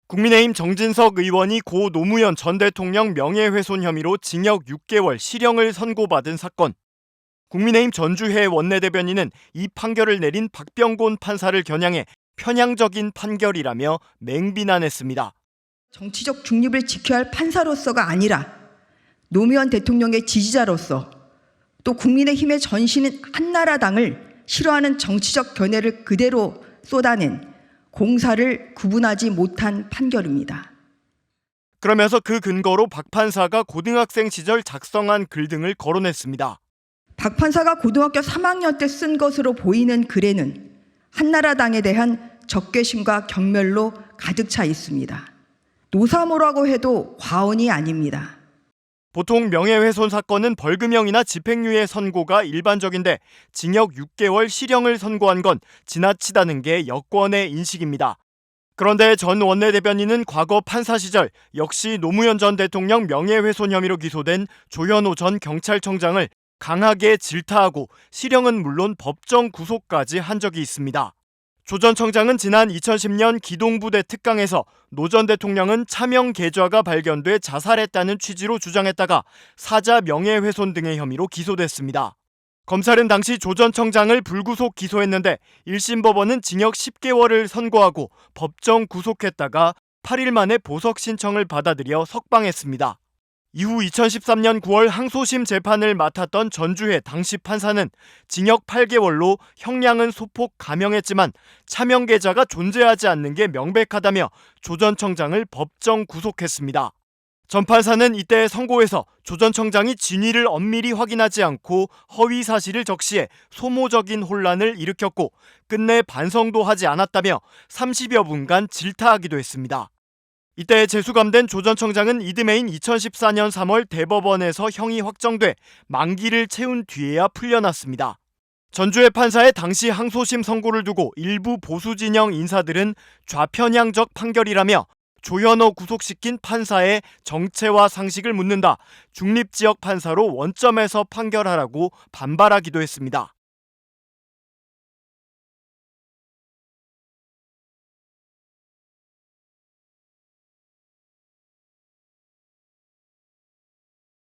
국민의힘 정진석 의원이 고 노무현 전 대통령 명예훼손 혐의로 징역 6개월 실형을 선고받은 사건. 국민의힘 전주회 원내대변인은 이 판결을 내린 박병곤 판사를 겨냥해 편향적인 판결이라며 맹비난했습니다. 정치적 중립을 지켜야 할 판사로서가 아니라 노무현 대통령의 지지자로서 또 국민의힘의 전신인 한나라당을 싫어하는 정치적 견해를 그대로 쏟아낸 공사를 구분하지 못한 판결입니다. 그러면서 그 근거로 박 판사가 고등학생 시절 작성한 글 등을 거론했습니다. 박 판사가 고등학교 3학년 때 쓴 것으로 보이는 글에는 한나라당에 대한 적개심과 경멸로 가득 차 있습니다. 노사모라고 해도 과언이 아닙니다. 보통 명예훼손 사건은 벌금형이나 집행유예 선고가 일반적인데 징역 6개월 실형을 선고한 건 지나치다는 게 여권의 인식입니다. 그런데 전 원내대변인은 과거 판사 시절 역시 노무현 전 대통령 명예훼손 혐의로 기소된 조현오 전 경찰청장을 강하게 질타하고 실형은 물론 법정 구속까지 한 적이 있습니다. 조 전 청장은 지난 2010년 기동부대 특강에서 노 전 대통령은 차명 계좌가 발견돼 자살했다는 취지로 주장했다가 사자 명예훼손 등의 혐의로 기소됐습니다. 검찰은 당시 조 전 청장을 불구속 기소했는데 1심 법원은 징역 10개월을 선고하고 법정 구속했다가 8일 만에 보석 신청을 받아들여 석방했습니다. 이후 2013년 9월 항소심 재판을 맡았던 전주회 당시 판사는 징역 8개월로 형량은 소폭 감형했지만 차명 계좌가 존재하지 않는 게 명백하다며 조 전 청장을 법정 구속했습니다. 전 판사는 이때 선고에서 조 전 청장이 진위를 엄밀히 확인하지 않고 허위 사실을 적시해 소모적인 혼란을 일으켰고 끝내 반성도 하지 않았다며 30여 분간 질타하기도 했습니다. 이때 재수감된 조 전 청장은 이듬해인 2014년 3월 대법원에서 형이 확정돼 만기를 채운 뒤에야 풀려났습니다. 전주회 판사의 당시 항소심 선고를 두고 일부 보수 진영 인사들은 좌편향적 판결이라며 조현오 구속시킨 판사의 정체와 상식을 묻는다. 중립지역 판사로 원점에서 판결하라고 반발하기도 했습니다.